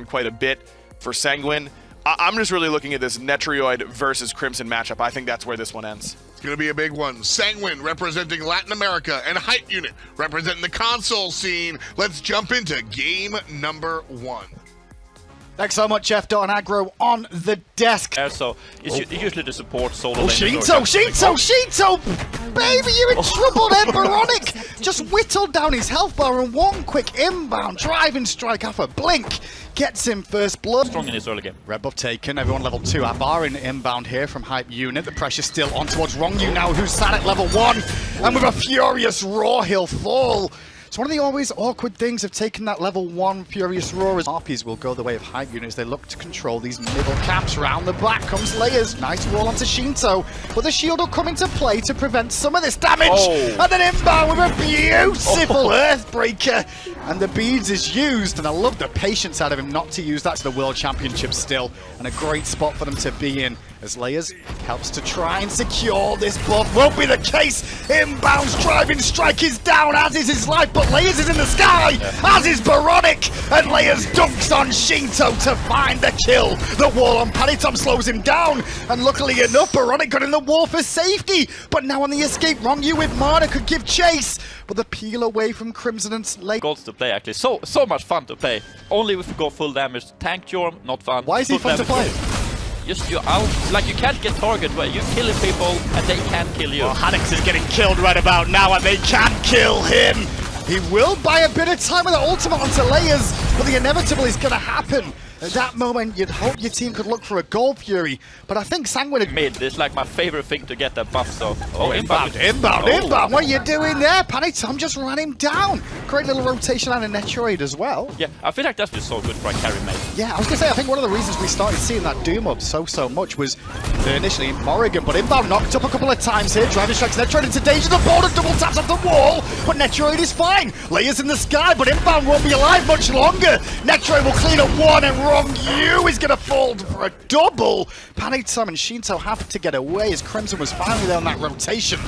quite a bit for Sanguine. I'm just really looking at this Netrioid versus Crimson matchup. I think that's where this one ends. It's going to be a big one. Sanguine representing Latin America and Hype Unit representing the console scene. Let's jump into game number 1. Thanks so much, Jeff Dot and Aggro on the desk. So it's usually the support solo lane. Shinto! Baby, you're in trouble there, Baronic! Just whittled down his health bar and one quick inbound driving strike off a blink. Gets him first blood. Strong in his early game. Red buff taken, everyone level 2. Abar in inbound here from Hype Unit. The pressure's still on towards Rongu now, who's sat at level 1. And with a furious roar, he'll fall. So one of the always awkward things of taking that level 1 Furious Roar is Harpies will go the way of Hype Unit as they look to control these middle camps. Round the back comes Layers. Nice wall onto Shinto. But the shield will come into play to prevent some of this damage. And then inbound with a beautiful Earthbreaker. And the beads is used. And I love the patience out of him not to use that to the World Championship still. And a great spot for them to be in. As Layers helps to try and secure this buff. Won't be the case. Inbound's driving strike is down, as is his life, but Layers is in the sky, as is Baronic, and Layers dunks on Shinto to find the kill. The wall on Panitom slows him down, and luckily enough, Baronic got in the wall for safety, but now on the escape, Rongu with Mana could give chase, but the peel away from Crimson and Layers. Goals to play actually, so much fun to play. Only if you go full damage. Tank Jorm, not fun. Why is he fun to play? Just you out, like you can't get target where you're killing people and they can't kill you. Well, Haddix is getting killed right about now and they can't kill him. He will buy a bit of time with the ultimate onto Layers, but the inevitable is going to happen. At that moment, you'd hope your team could look for a Gold Fury, but I think Sanguine had mid. It's like my favorite thing to get that buff, so... inbound. What are you doing there? Panitom just ran him down. Great little rotation on a Netroid as well. Yeah, I feel like that's been so good for a carry mate. Yeah, I was going to say, I think one of the reasons we started seeing that Doom up so much was initially Morrigan, but inbound knocked up a couple of times here. Driving strikes Netroid into danger. The border double taps off the wall, but Netroid is fine. Layers in the sky, but inbound won't be alive much longer. Netroid will clean up one and Rongu is going to fall for a double. Panitom and Shinto have to get away as Crimson was finally there on that rotation.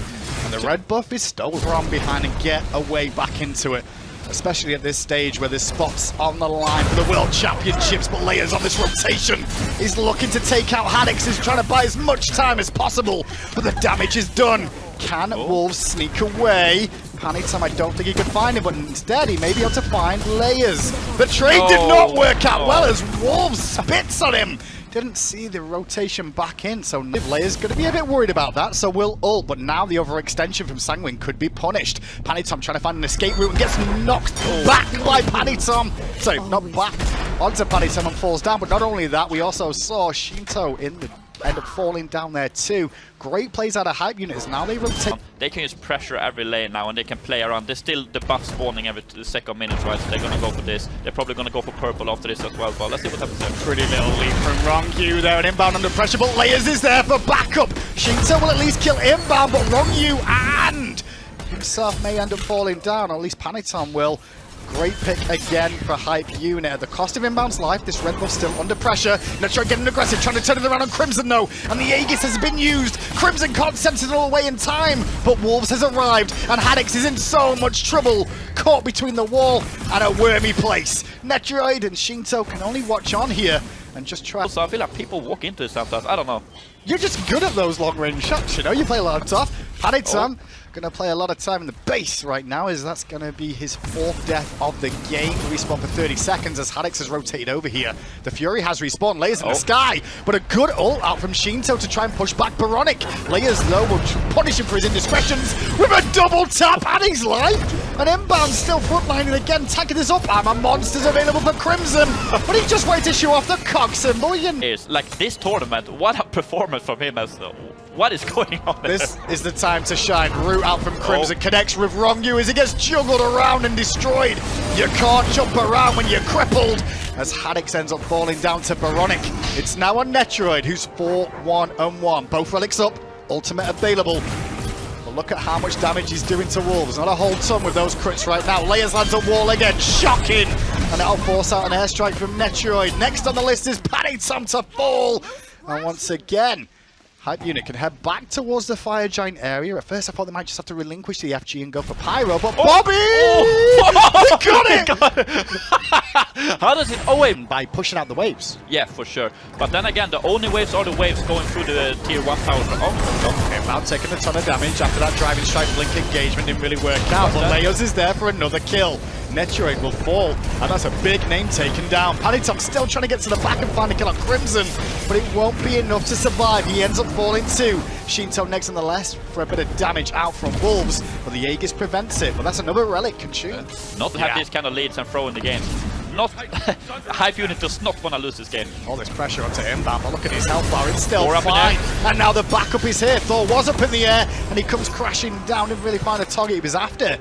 And the red buff is stole from behind and get away back into it. Especially at this stage where there's spots on the line for the World Championships, but Layers on this rotation is looking to take out Haddix, is trying to buy as much time as possible, but the damage is done. Can Wolves sneak away? Panitom, I don't think he could find him, but instead he may be able to find Layers. The trade did not work out well as Wolves spits on him. Didn't see the rotation back in, so Layers going to be a bit worried about that, so will ult, but now the overextension from Sanguine could be punished. Panitom trying to find an escape route and gets knocked back by Panitom. Sorry, not back onto Panitom and falls down, but not only that, we also saw Shinto end up falling down there too. Great plays out of Hype Units. Now they rotate. They can use pressure every lane now and they can play around. There's still the buff spawning every second minute, right? So they're going to go for this. They're probably going to go for purple after this as well. But let's see what happens there. Pretty little lead from Rongu there. An inbound under pressure, but Layers is there for backup. Shinto will at least kill inbound, but Rongu and himself may end up falling down. Or at least Panitom will. Great pick again for Hype Unit. At the cost of inbound's life, this red buff still under pressure. Netroid getting aggressive, trying to turn it around on Crimson though. And the Aegis has been used. Crimson can't send it all away in time. But Wolves has arrived and Haddix is in so much trouble. Caught between the wall and a wormy place. Netroid and Shinto can only watch on here and just try. So I feel like people walk into it sometimes. I don't know. You're just good at those long range shots, you know? You play a lot of tough. Panitom going to play a lot of time in the base right now, as that's going to be his 4th death of the game. Respawn for 30 seconds as Haddix has rotated over here. The Fury has respawned. Layers in the sky, but a good ult out from Shinto to try and push back Baronic. Layers low will punish him for his indiscretions with a double tap, adding his life. And inbound still frontlining again, tanking this up. Armor monsters available for Crimson, but he just waited to show off the cog symbol. Is like this tournament, what a performance from him as though. What is going on there? This is the time to shine. Root out from Crimson connects with Rongu as he gets juggled around and destroyed. You can't jump around when you're crippled. As Haddix ends up falling down to Baronic. It's now on Netroid, who's 4-1-1. Both relics up, ultimate available. But look at how much damage he's doing to Wolves. Not a whole ton with those crits right now. Layers lands a wall again, shocking. And that'll force out an airstrike from Netroid. Next on the list is Panitom to fall. And once again, Hype Unit can head back towards the Fire Giant area. At first I thought they might just have to relinquish the FG and go for Pyro, but Bobby! They got it! How does it... Oh, wait. By pushing out the waves. Yeah, for sure. But then again, the only waves are the waves going through the tier 1 tower. Oh, Inbound taking a ton of damage after that driving strike blink engagement didn't really work out, but Leos is there for another kill. Netroid will fall, and that's a big name taken down. Panitom still trying to get to the back and find a kill on Crimson, but it won't be enough to survive. He ends up falling too. Shinto next on the left for a bit of damage out from Wolves, but the Aegis prevents it. But that's another relic can shoot. Not to have these kind of leads and throw in the game. Not Hype Unit does not want to lose this game. All this pressure onto Inbound, but look at his health bar, it's still fine. And now the backup is here. Thor was up in the air, and he comes crashing down, didn't really find the target he was after.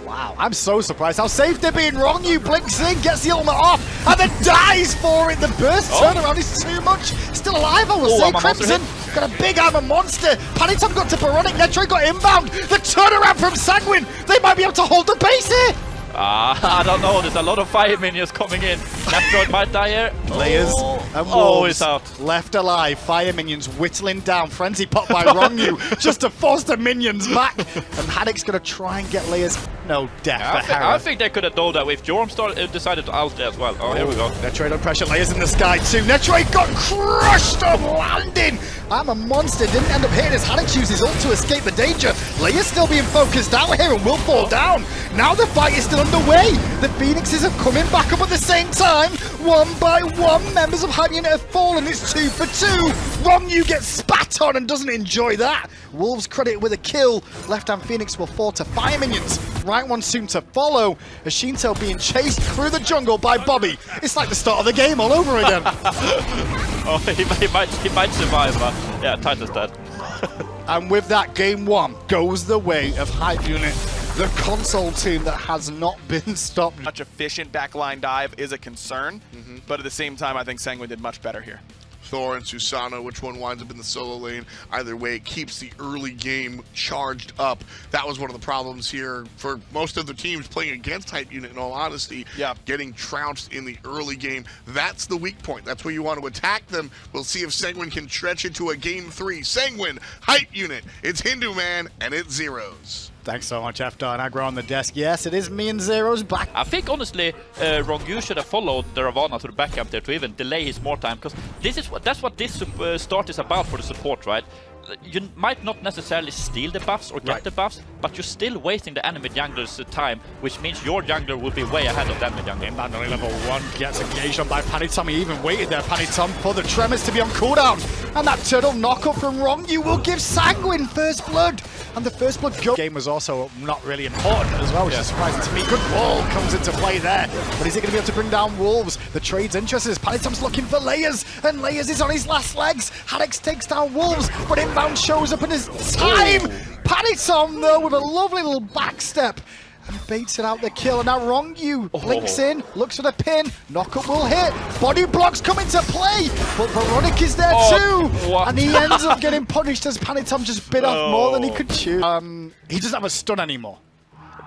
Wow, I'm so surprised how safe they're being. Wrong, you blinks in, gets the ultimate off, and then dies for it. The burst turnaround is too much. Still alive, I will say. Crimson got a big armor monster. Panitom got to Baronic, Netroid got Inbound. The turnaround from Sanguine. They might be able to hold the base here. I don't know, there's a lot of fire minions coming in. Netroid might die here. Layers and Wolves it's out. left alive. Fire minions whittling down. Frenzy pop by Rongu just to force the minions back. And Haddock's going to try and get Layers. No death for I think they could have done that if Jorm decided to ult as well. Oh, here we go. Netroid on pressure. Layers in the sky too. Netroid got crushed on landing. I'm a monster. Didn't end up hitting as Haddock uses ult to escape the danger. Layers still being focused out here and will fall down. Now the fight is still underway. The Phoenixes are coming back up at the same time. One by one, members of Hype Unit have fallen. It's 2 for 2. Rongu gets spat on and doesn't enjoy that. Wolves credit with a kill. Left-hand Phoenix will fall to Fire Minions. Right one soon to follow. As Shinto being chased through the jungle by Bobby. It's like the start of the game all over again. he might survive, but yeah, Titan's dead. And with that, game 1 goes the way of Hype Unit, the console team that has not been stopped. Much efficient backline dive is a concern, but at the same time, I think Sanguine did much better here. Thor and Susano, which one winds up in the solo lane? Either way, it keeps the early game charged up. That was one of the problems here for most of the teams playing against Hype Unit, in all honesty. Yeah. Getting trounced in the early game. That's the weak point. That's where you want to attack them. We'll see if Sanguine can stretch it to a game 3. Sanguine, Hype Unit, it's Hindu Man, and it's Zeros. Thanks so much, F-Dar and Aggro on the desk. Yes, it is me and Zeros back. I think, honestly, Rongu should have followed the Ravana to the backup there to even delay his more time, because that's what this start is about for the support, right? You might not necessarily steal the buffs or get the buffs, but you're still wasting the enemy jungler's time, which means your jungler will be way ahead of the enemy jungler. Inbound only level 1 gets engaged on by Panitom. He even waited there, Panitom, for the Tremors to be on cooldown. And that turtle knockup from Rongu will give Sanguine first blood. And the first blood game was also not really important as well, which is surprising to me. Good ball comes into play there. But is he going to be able to bring down Wolves? The trade's interested as Panitom's looking for Layers, and Layers is on his last legs. Haddock takes down Wolves, but Inbound shows up in his time. Panitom, though, with a lovely little backstep. And baits it out the kill, and now Rongu blinks in, looks for the pin, knockup will hit, body blocks come into play, but Veronic is there too, and he ends up getting punished as Panitom just bit off more than he could chew. He doesn't have a stun anymore.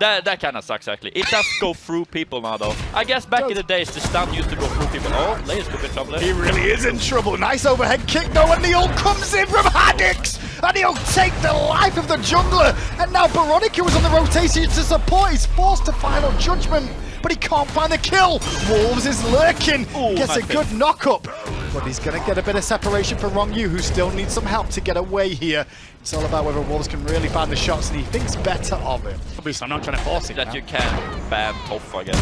That kind of sucks, actually. It does go through people now, though. I guess back in the days, the stun used to go through people. Oh, Layers could be in trouble. He really is in trouble. Nice overhead kick, though, and the ult comes in from Haddox, and he'll take the life of the jungler. And now Baronic, who was on the rotation to support, is forced to Final Judgment, but he can't find the kill. Wolves is lurking, gets a good knock-up, but he's going to get a bit of separation for Rongu, who still needs some help to get away here. It's all about whether Wolves can really find the shots, and he thinks better of it. Obviously, I'm not trying to force it. That you can ban Toff, I guess.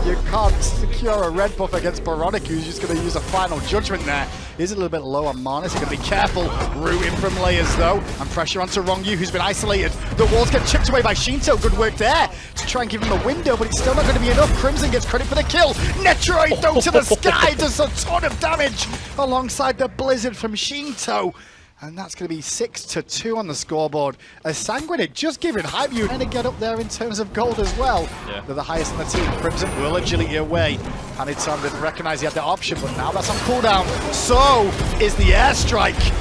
You can't secure a red buff against Baronic, who's just going to use a Final Judgment there. He's a little bit low on mana, so he's going to be careful. Rooting from Layers, though, and pressure onto Rongu, who's been isolated. The walls get chipped away by Shinto. Good work there to try and give him a window, but it's still not going to be enough. Crimson gets credit for the kill. Netroid, though, to the sky, does a ton of damage alongside the Blizzard from Shinto. And that's going to be 6-2 on the scoreboard. As Sanguine had just given Hype Unit trying to get up there in terms of gold as well. They're the highest in the team. Crimson will agility away. Panitom didn't recognize he had the option, but now that's on cooldown. So is the airstrike.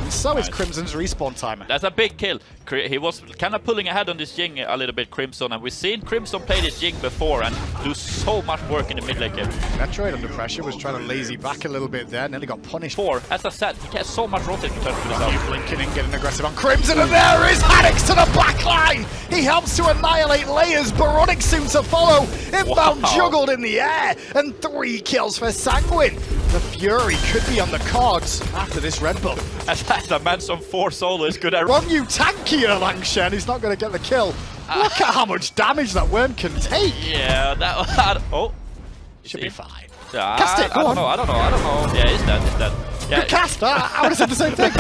and so is Crimson's respawn timer. That's a big kill. He was kind of pulling ahead on this Jing a little bit, Crimson, and we've seen Crimson play this Jing before and do so much work in the mid lane game. Metroid under pressure was trying to lazy back a little bit there, nearly got punished. As I said, he has so much rotate potential to himself. Blinking and getting aggressive on Crimson, and there is Haddix to the back line! He helps to annihilate layers, Baronic soon to follow. Inbound juggled in the air, and 3 kills for Sanguine. The Fury could be on the cards after this red buff. As a man on 4 solo is good at Wrong you tankier, Langshen, he's not going to get the kill. Look at how much damage that worm can take. Yeah, that was... Oh. Should be fine. Cast it, go on. I don't know. Yeah, he's dead. Yeah. Good cast, I would have said the same thing.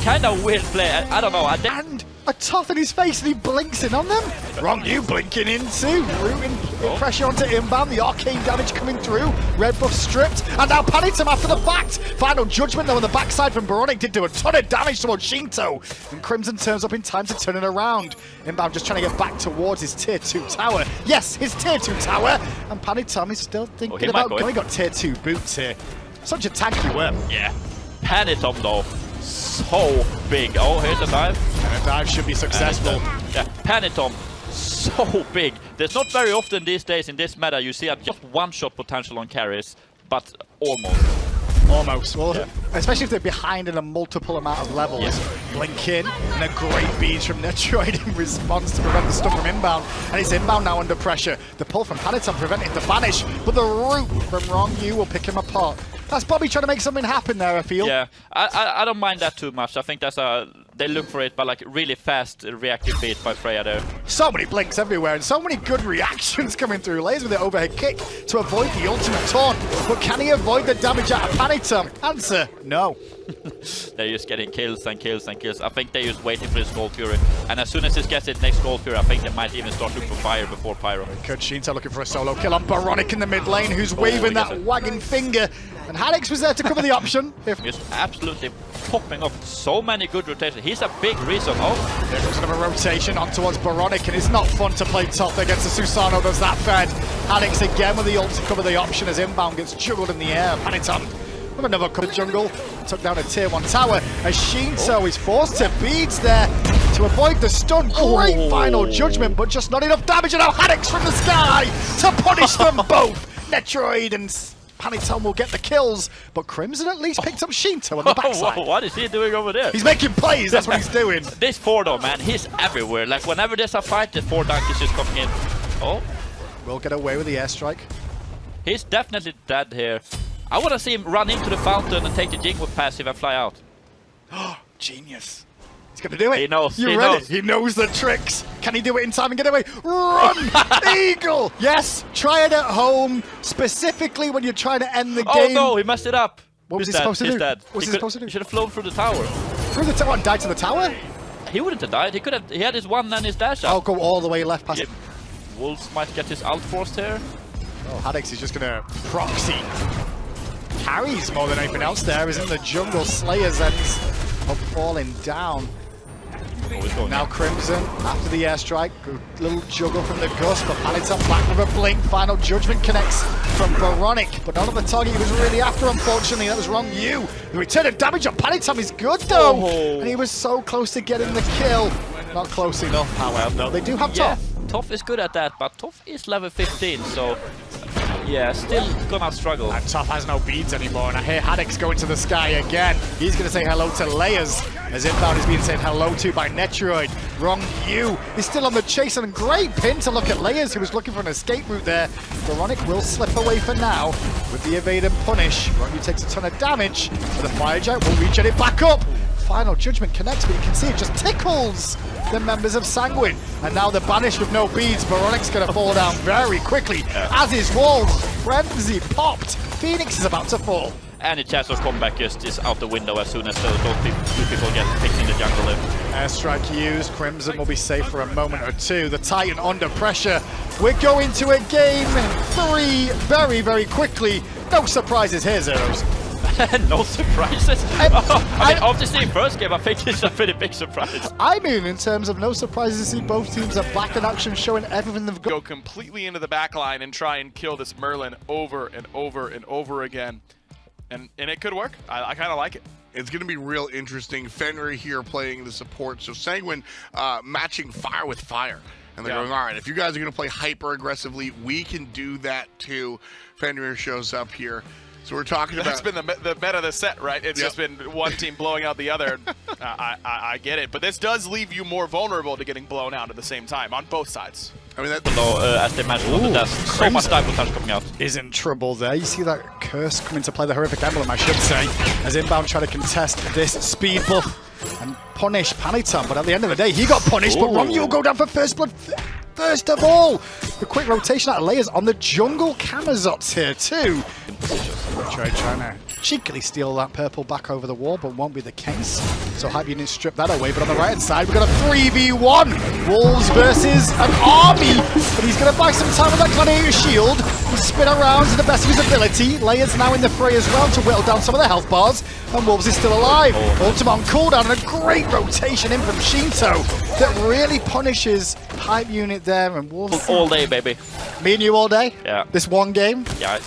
Kind of weird play, I don't know. And a tough in his face and he blinks in on them. Wrong you blinking in too. Rooting pressure onto inbound, the arcane damage coming through. Red buff stripped, and now Panitum after the fact. Final judgment though on the backside from Baronic did do a ton of damage towards Shinto. And Crimson turns up in time to turn it around. Inbound just trying to get back towards his tier 2 tower. Yes, his tier 2 tower. And Panitum is still thinking about going. Got tier 2 boots here. Such a tanky worm. Yeah. Panitum though. So big. Oh, here's a dive. And a dive should be successful. Yeah, Panitum, so big. There's not very often these days in this meta you see a just one-shot potential on carries, but almost. Almost. Well, especially if they're behind in a multiple amount of levels. Blink in, and a great beach from Netroid in response to prevent the stun from inbound. And it's inbound now under pressure. The pull from Panitum prevented the vanish, but the root from Wrong You will pick him apart. That's Bobby trying to make something happen there, I feel. Yeah, I don't mind that too much. I think that's they look for it, but like really fast reactive beat by Freya there. So many blinks everywhere and so many good reactions coming through. Layers with the overhead kick to avoid the ultimate taunt. But can he avoid the damage out of Panitum? Answer, no. They're just getting kills and kills and kills. I think they're just waiting for this Gold Fury. And as soon as this gets its next Gold Fury, I think they might even start looking for fire before Pyro. Could Shinto looking for a solo kill on Baronic in the mid lane, who's waving that wagging finger. And Haddix was there to cover the option. Just absolutely popping off so many good rotations. He's a big reason. Oh, there goes another rotation on towards Baronic, and it's not fun to play top against the Susano does that fed. Haddix again with the ult to cover the option as inbound gets juggled in the air. Panitum with another cover jungle. Took down a tier 1 tower as Shinto is forced to beads there to avoid the stun. Great final judgment, but just not enough damage. And now Haddix from the sky to punish them both. Netroid and Panitum will get the kills, but Crimson at least picked up Shinto on the backside. What is he doing over there? He's making plays, that's what he's doing. This 4 though, man, he's everywhere. Like whenever there's a fight, the 4 dunk is just coming in. Oh. We'll get away with the airstrike. He's definitely dead here. I want to see him run into the fountain and take the Jing with passive and fly out. Oh, genius. He's going to do it. He knows. You read it. He knows the tricks. Can he do it in time and get away? Run! Eagle! Yes, try it at home, specifically when you're trying to end the game. Oh no, he messed it up. What was he supposed to do? He's dead. What was he supposed to do? He should have flown through the tower. Through the tower and died to the tower? He wouldn't have died. He could have. He had his 1 and his dash up. I'll go all the way left past. Yeah. Wolves might get his alt forced here. Oh, Haddix is just going to proxy. Carries more than anything else there. Is in the jungle. Slayers ends up falling down. Now Crimson, after the airstrike, a little juggle from the Gust, but Panitum back with a blink. Final judgment connects from Baronic, but not on the target he was really after, unfortunately. That was Wrong You. The return of damage on Panitum is good, though. And he was so close to getting the kill. Not close enough, however, though. They do have Tough. Tough is good at that, but Tough is level 15, so yeah, still gonna struggle. And Tough has no beads anymore, and I hear Haddix going to the sky again. He's gonna say hello to Layers, as inbound is being said hello to by Netroid. Wrong You is still on the chase, and a great pin to look at Layers, who was looking for an escape route there. Baronic will slip away for now with the evade and punish. Wrong You takes a ton of damage, but the fire giant will reach it back up. Final judgment connects, but you can see it just tickles the members of Sanguine. And now the banish with no beads. Baronic's going to fall down very quickly as his walls frenzy popped. Phoenix is about to fall. Any chance of comeback just is out the window as soon as those two people get picked in the jungle in. Airstrike used. Crimson will be safe for a moment or two. The Titan under pressure. We're going to a game 3 very, very quickly. No surprises here, Zeros. No surprises. I mean, after seeing first game, I think it's a pretty big surprise. I mean, in terms of no surprises, to see both teams are back in action, showing everything they've got. Go completely into the back line and try and kill this Merlin over and over and over again. And it could work. I kind of like it. It's going to be real interesting. Fenrir here playing the support. So Sanguine matching fire with fire. And they're going, all right, if you guys are going to play hyper aggressively, we can do that too. Fenrir shows up here. So we're talking That's about... been the meta of the set, right? It's just been one team blowing out the other. I get it. But this does leave you more vulnerable to getting blown out at the same time on both sides. I mean, that... as they mentioned on the desk, so much time potential coming out. Is in trouble there. You see that curse come into play, the horrific emblem, I should say, as Inbound try to contest this speed buff and punish Paniton. But at the end of the day, he got punished, but Ronyu will go down for first blood. First of all, the quick rotation out of layers on the jungle Kamazots here too. Trying to cheekily steal that purple back over the wall, but won't be the case. So Hype Unit strip that away, but on the right hand side, we've got a 3v1. Wolves versus an army, but he's going to buy some time with that Gladiator shield and spin around to the best of his ability. Layers now in the fray as well to whittle down some of the health bars, and Wolves is still alive. Ultimate on cooldown and a great rotation in from Shinto that really punishes Hype Unit there, and Wolves... All day, baby. Me and you all day? Yeah. This one game? Yeah.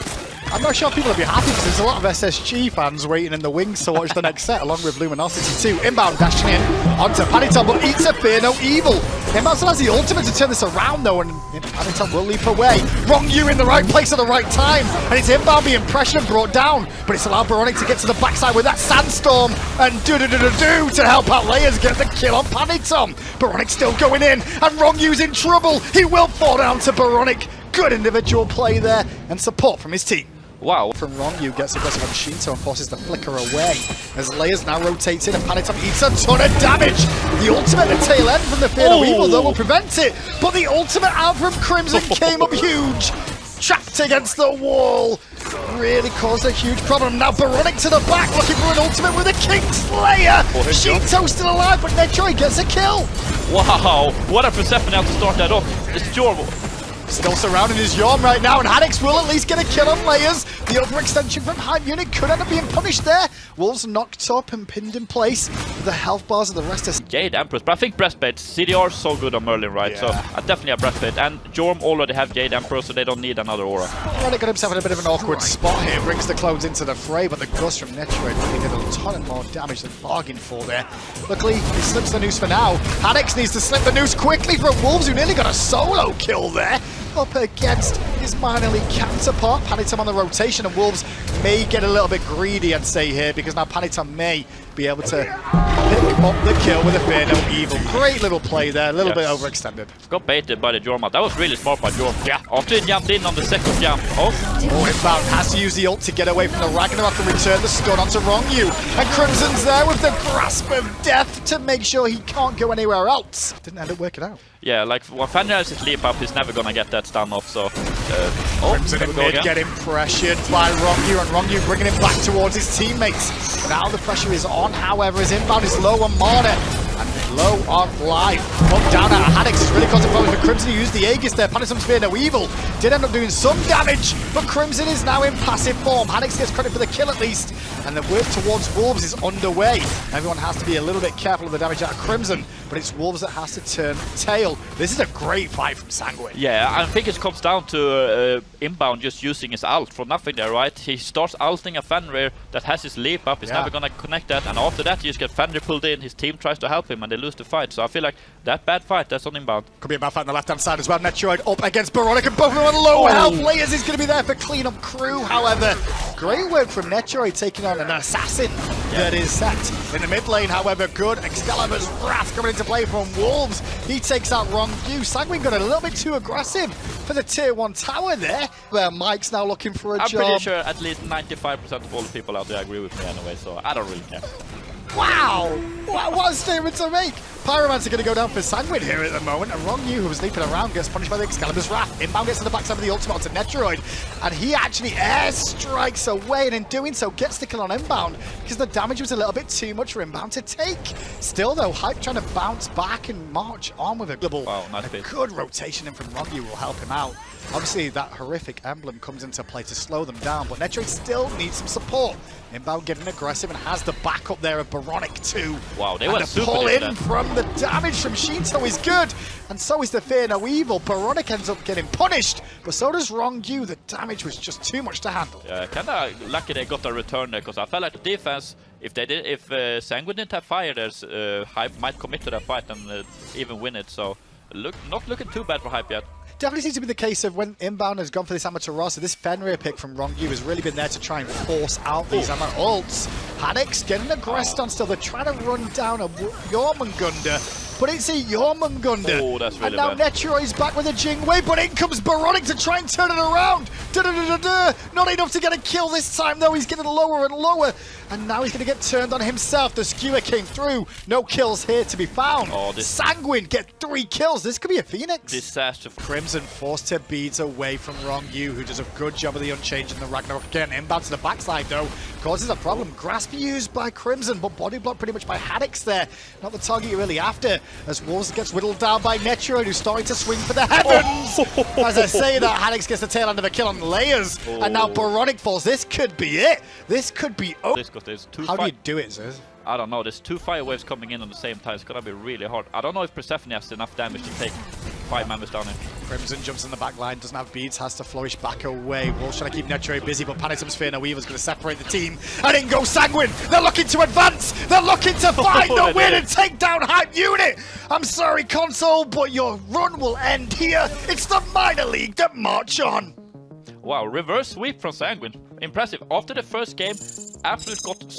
I'm not sure people will be happy because there's a lot of SSG fans waiting in the wings to watch the next set, along with Luminosity too. Inbound dashing in onto Paniton, but eats a Fear No Evil. Inbound still has the ultimate to turn this around though, and Paniton will leap away. Wrongu in the right place at the right time, and it's Inbound being pressured and brought down, but it's allowed Baronic to get to the backside with that Sandstorm, and do to help out Layers get the kill on Paniton. Baronic still going in, and Wrongu's in trouble. He will fall down to Baronic. Good individual play there, and support from his team. Wow. From Ronyu gets aggressive on Shinto and forces the flicker away. As Layers now rotates in and Paniton eats a ton of damage. The ultimate at the tail end from the Fear No Evil though will prevent it. But the ultimate out from Crimson came up huge. Trapped against the wall. Really caused a huge problem. Now Baronic to the back looking for an ultimate with a Kingslayer. Shinto still alive, but Netroid gets a kill. Wow. What a Persephone now to start that off. It's Jormo. Still surrounding his Yorm right now, and Haddix will at least get a kill on Layers. The overextension from Hype Unit could end up being punished there. Wolves knocked up and pinned in place. The health bars of the rest is... Jade Empress, but I think Breastplate, CDR so good on Merlin, right? Yeah. So I definitely have Breastplate, and Jorm already have Jade Empress, so they don't need another aura. Baronic got himself in a bit of an awkward spot here, brings the clones into the fray, but the Gust from Netroid really did a ton more damage than bargained for there. Luckily, he slips the noose for now. Haddix needs to slip the noose quickly from Wolves, who nearly got a solo kill there. Up against his minor league counterpart. Paniton on the rotation, and Wolves may get a little bit greedy, I'd say here, because now Paniton may be able to pick up the kill with a Fear No Evil. Great little play there, a little bit overextended. Got baited by the Jorm. That was really smart by Jorm. Yeah, after he jumped in on the second jump. Inbound has to use the ult to get away from the Ragnarok and return the stun onto Ronyu. And Crimson's there with the grasp of death to make sure he can't go anywhere else. Didn't end up working out. Yeah, like when Fenrir has his leap up, he's never gonna get that stun off, so... Crimson in mid getting pressured by Ronyu, and Ronyu bringing him back towards his teammates. Now the pressure is on, however, as Inbound is low on mana and low on life. Up down out of Haddix is really causing problems for Crimson. He used the Aegis there. Paniton's Fear No Evil did end up doing some damage, but Crimson is now in passive form. Haddix gets credit for the kill at least, and the work towards Wolves is underway. Everyone has to be a little bit careful of the damage out of Crimson, but it's Wolves that has to turn tail. This is a great fight from Sanguine. Yeah, I think it comes down to Inbound just using his ult for nothing there, right? He starts ulting a Fenrir that has his leap up, he's never gonna connect that, and after that you just get Fenrir pulled in, his team tries to help him, and they lose the fight. So I feel like that bad fight, that's on Inbound. Could be a bad fight on the left-hand side as well. Netroid up against Baronic, and both of them on low health. Layers is going to be there for clean-up crew, however. Great work from Netroid taking on an assassin that is set. In the mid lane, however, good. Excalibur's Wrath coming into play from Wolves. He takes out Rongu. Sanguine got a little bit too aggressive for the tier 1 tower there. Where Mike's now looking for a job. I'm pretty sure at least 95% of all the people out there agree with me anyway, so I don't really care. Wow! What a statement to make! Pyromancer going to go down for Sanguine here at the moment, and Ronyu, who was leaping around, gets punished by the Excalibur's Wrath. Inbound gets to the backside of the ultimate onto Netroid, and he actually airstrikes away, and in doing so gets the kill on Inbound, because the damage was a little bit too much for Inbound to take. Still though, Hype trying to bounce back and march on with a double. Wow, nice a good rotation in from Ronyu will help him out. Obviously, that horrific emblem comes into play to slow them down, but Netroid still needs some support. Inbound getting aggressive and has the backup there of Baronic too. Wow, they and went the super pull deep in there. from the damage from Shinto is good, and so is the Fear No Evil. Baronic ends up getting punished, but so does Rongu. The damage was just too much to handle. Yeah, kinda lucky they got a return there, because I felt like the defense, if Sanguine didn't have fire, there's Hype might commit to that fight and even win it. So not looking too bad for Hype yet. Definitely seems to be the case of when Inbound has gone for this amateur roster, this Fenrir pick from Rongu has really been there to try and force out these amateur ults. Haddix getting aggressed on still. They're trying to run down a Jormungandr, but it's a Jormungandr. Oh, that's really and now bad. Netroid's back with a Jingwei, but in comes Baronic to try and turn it around. Not enough to get a kill this time, though. He's getting lower and lower, and now he's going to get turned on himself. The skewer came through. No kills here to be found. Oh, Sanguine get 3 kills. This could be a Phoenix. Disaster. Crimson forced her beads away from Rongu, who does a good job of the Unchanged and the Ragnarok again. Inbound to the backside, though, causes a problem. Grasp used by Crimson, but body block pretty much by Haddix there. Not the target you're really after, as Wolves gets whittled down by Netroid, who's starting to swing for the heavens. As I say that, Haddix gets the tail end of a kill on Layers, and now Baronic falls. This could be it. This could be over. How do you do it, Ziz? I don't know, there's 2 fire waves coming in on the same time. It's gonna be really hard. I don't know if Persephone has enough damage to take 5 members down here. Crimson jumps in the back line, doesn't have beads, has to flourish back away. Wolves trying to keep Netroid busy, but Panitum's Fear No Evil's going to separate the team. And in goes Sanguine! They're looking to advance! They're looking to find the win and take down Hype Unit! I'm sorry, console, but your run will end here. It's the minor league that march on. Wow, reverse sweep from Sanguine. Impressive. After the first game, Absolute got